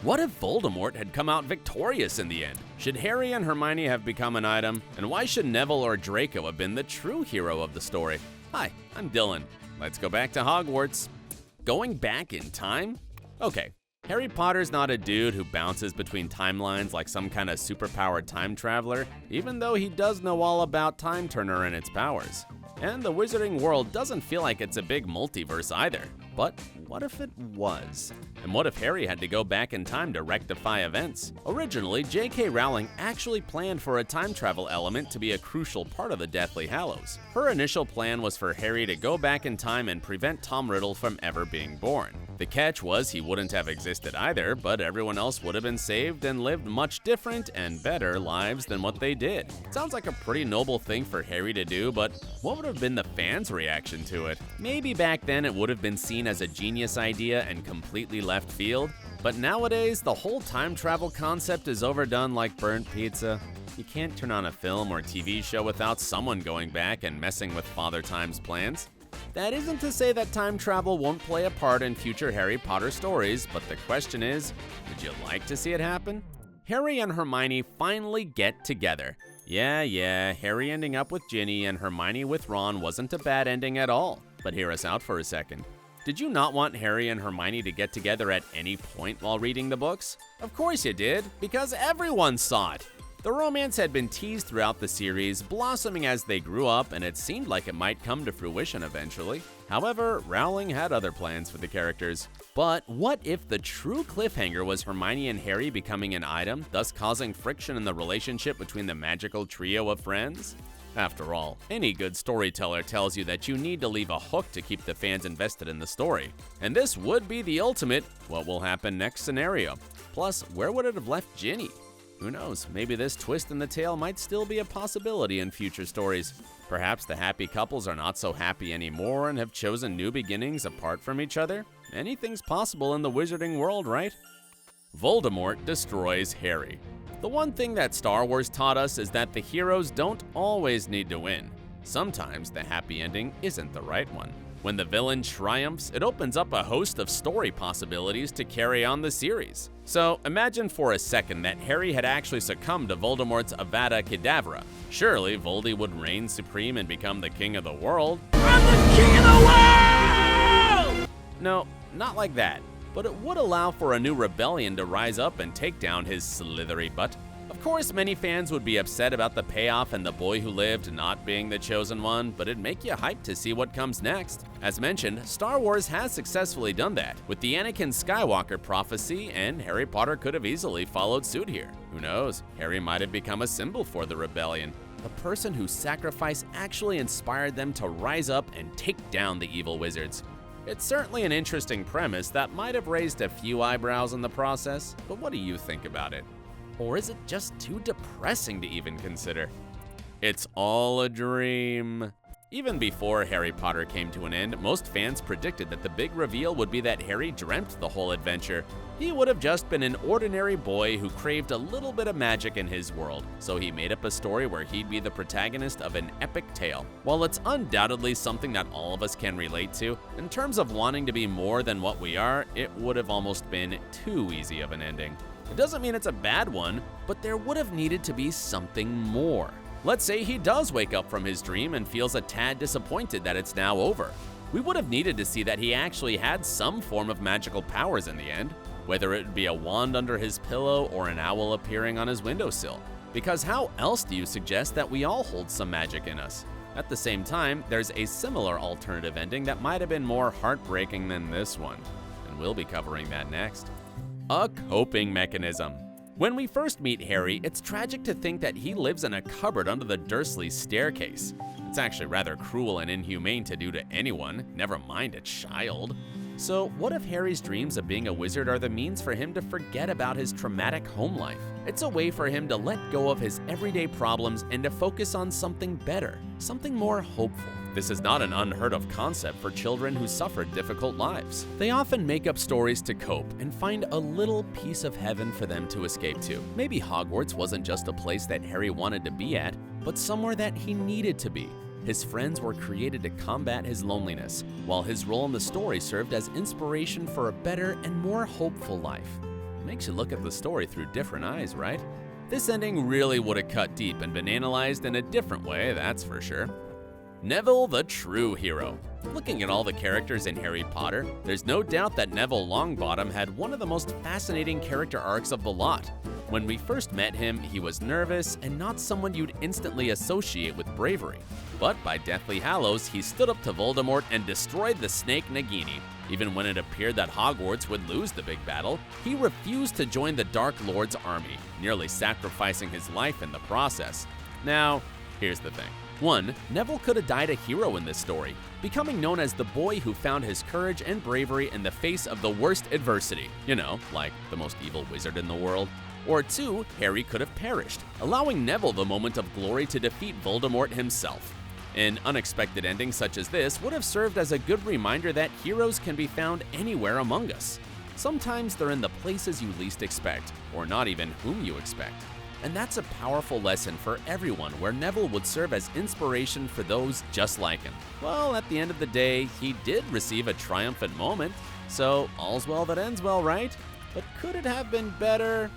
What if Voldemort had come out victorious in the end? Should Harry and Hermione have become an item? And why should Neville or Draco have been the true hero of the story? Hi, I'm Dylan. Let's go back to Hogwarts. Going back in time? Okay, Harry Potter's not a dude who bounces between timelines like some kind of superpowered time traveler, even though he does know all about Time Turner and its powers. And the wizarding world doesn't feel like it's a big multiverse either. But what if it was? And what if Harry had to go back in time to rectify events? Originally, J.K. Rowling actually planned for a time travel element to be a crucial part of the Deathly Hallows. Her initial plan was for Harry to go back in time and prevent Tom Riddle from ever being born. The catch was he wouldn't have existed either, but everyone else would have been saved and lived much different and better lives than what they did. Sounds like a pretty noble thing for Harry to do, but what would have been the fans' reaction to it? Maybe back then it would have been seen as a genius idea and completely left field, but nowadays the whole time travel concept is overdone like burnt pizza. You can't turn on a film or TV show without someone going back and messing with Father Time's plans. That isn't to say that time travel won't play a part in future Harry Potter stories, but the question is, would you like to see it happen? Harry and Hermione finally get together. Yeah, Harry ending up with Ginny and Hermione with Ron wasn't a bad ending at all. But hear us out for a second. Did you not want Harry and Hermione to get together at any point while reading the books? Of course you did, because everyone saw it. The romance had been teased throughout the series, blossoming as they grew up, and it seemed like it might come to fruition eventually. However, Rowling had other plans for the characters. But what if the true cliffhanger was Hermione and Harry becoming an item, thus causing friction in the relationship between the magical trio of friends? After all, any good storyteller tells you that you need to leave a hook to keep the fans invested in the story. And this would be the ultimate what will happen next scenario. Plus, where would it have left Ginny? Who knows, maybe this twist in the tale might still be a possibility in future stories. Perhaps the happy couples are not so happy anymore and have chosen new beginnings apart from each other? Anything's possible in the wizarding world, right? Voldemort destroys Harry. The one thing that Star Wars taught us is that the heroes don't always need to win. Sometimes the happy ending isn't the right one. When the villain triumphs, it opens up a host of story possibilities to carry on the series. So imagine for a second that Harry had actually succumbed to Voldemort's Avada Kedavra. Surely Voldy would reign supreme and become the king of the world. I'm the king of the world! No, not like that. But it would allow for a new rebellion to rise up and take down his slithery butt. Of course, many fans would be upset about the payoff and the boy who lived not being the chosen one, but it'd make you hyped to see what comes next. As mentioned, Star Wars has successfully done that, with the Anakin Skywalker prophecy, and Harry Potter could have easily followed suit here. Who knows, Harry might have become a symbol for the rebellion. The person whose sacrifice actually inspired them to rise up and take down the evil wizards. It's certainly an interesting premise that might have raised a few eyebrows in the process, but what do you think about it? Or is it just too depressing to even consider? It's all a dream. Even before Harry Potter came to an end, most fans predicted that the big reveal would be that Harry dreamt the whole adventure. He would have just been an ordinary boy who craved a little bit of magic in his world, so he made up a story where he'd be the protagonist of an epic tale. While it's undoubtedly something that all of us can relate to, in terms of wanting to be more than what we are, it would have almost been too easy of an ending. It doesn't mean it's a bad one, but there would have needed to be something more. Let's say he does wake up from his dream and feels a tad disappointed that it's now over. We would have needed to see that he actually had some form of magical powers in the end, whether it be a wand under his pillow or an owl appearing on his windowsill. Because how else do you suggest that we all hold some magic in us? At the same time, there's a similar alternative ending that might have been more heartbreaking than this one, and we'll be covering that next. A coping mechanism. When we first meet Harry, it's tragic to think that he lives in a cupboard under the Dursley staircase. It's actually rather cruel and inhumane to do to anyone, never mind a child. So what if Harry's dreams of being a wizard are the means for him to forget about his traumatic home life? It's a way for him to let go of his everyday problems and to focus on something better, something more hopeful. This is not an unheard of concept for children who suffered difficult lives. They often make up stories to cope and find a little piece of heaven for them to escape to. Maybe Hogwarts wasn't just a place that Harry wanted to be at, but somewhere that he needed to be. His friends were created to combat his loneliness, while his role in the story served as inspiration for a better and more hopeful life. Makes you look at the story through different eyes, right? This ending really would have cut deep and been analyzed in a different way, that's for sure. Neville, the true hero. Looking at all the characters in Harry Potter, there's no doubt that Neville Longbottom had one of the most fascinating character arcs of the lot. When we first met him, he was nervous and not someone you'd instantly associate with bravery. But by Deathly Hallows, he stood up to Voldemort and destroyed the snake Nagini. Even when it appeared that Hogwarts would lose the big battle, he refused to join the Dark Lord's army, nearly sacrificing his life in the process. Now, here's the thing. 1. Neville could have died a hero in this story, becoming known as the boy who found his courage and bravery in the face of the worst adversity. You know, like the most evil wizard in the world. Or 2. Harry could have perished, allowing Neville the moment of glory to defeat Voldemort himself. An unexpected ending such as this would have served as a good reminder that heroes can be found anywhere among us. Sometimes they're in the places you least expect, or not even whom you expect. And that's a powerful lesson for everyone, where Neville would serve as inspiration for those just like him. Well, at the end of the day, he did receive a triumphant moment, so all's well that ends well, right? But could it have been better?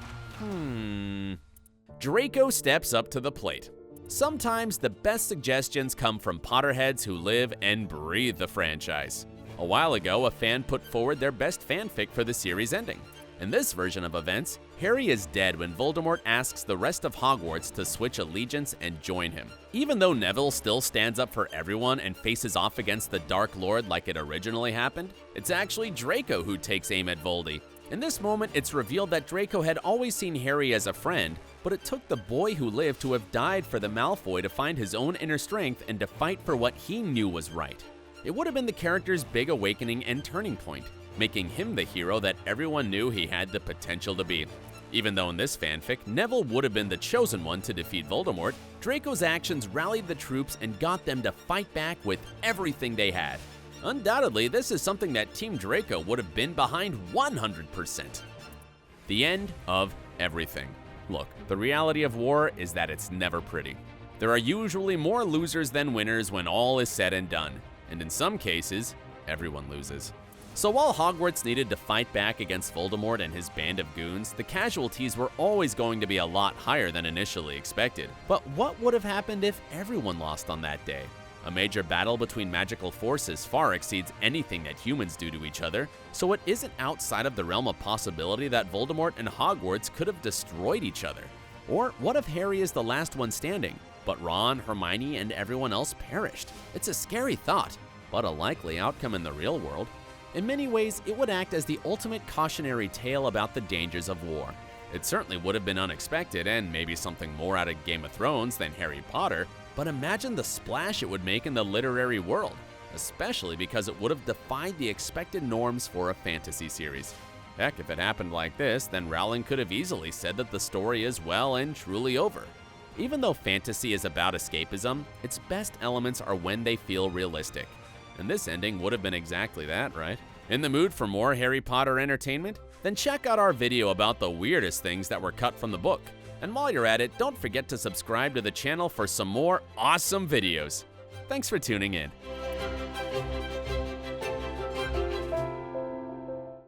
Draco steps up to the plate. Sometimes the best suggestions come from Potterheads who live and breathe the franchise. A while ago, a fan put forward their best fanfic for the series ending. In this version of events, Harry is dead when Voldemort asks the rest of Hogwarts to switch allegiance and join him. Even though Neville still stands up for everyone and faces off against the Dark Lord like it originally happened, it's actually Draco who takes aim at Voldy. In this moment, it's revealed that Draco had always seen Harry as a friend, but it took the boy who lived to have died for the Malfoy to find his own inner strength and to fight for what he knew was right. It would have been the character's big awakening and turning point, making him the hero that everyone knew he had the potential to be. Even though in this fanfic, Neville would have been the chosen one to defeat Voldemort, Draco's actions rallied the troops and got them to fight back with everything they had. Undoubtedly, this is something that Team Draco would have been behind 100%. The end of everything. Look, the reality of war is that it's never pretty. There are usually more losers than winners when all is said and done, and in some cases, everyone loses. So while Hogwarts needed to fight back against Voldemort and his band of goons, the casualties were always going to be a lot higher than initially expected. But what would have happened if everyone lost on that day? A major battle between magical forces far exceeds anything that humans do to each other, so it isn't outside of the realm of possibility that Voldemort and Hogwarts could have destroyed each other. Or what if Harry is the last one standing, but Ron, Hermione, and everyone else perished? It's a scary thought, but a likely outcome in the real world. In many ways, it would act as the ultimate cautionary tale about the dangers of war. It certainly would have been unexpected and maybe something more out of Game of Thrones than Harry Potter, but imagine the splash it would make in the literary world, especially because it would have defied the expected norms for a fantasy series. Heck, if it happened like this, then Rowling could have easily said that the story is well and truly over. Even though fantasy is about escapism, its best elements are when they feel realistic. And this ending would have been exactly that, right? In the mood for more Harry Potter entertainment? Then check out our video about the weirdest things that were cut from the book. And while you're at it, don't forget to subscribe to the channel for some more awesome videos. Thanks for tuning in.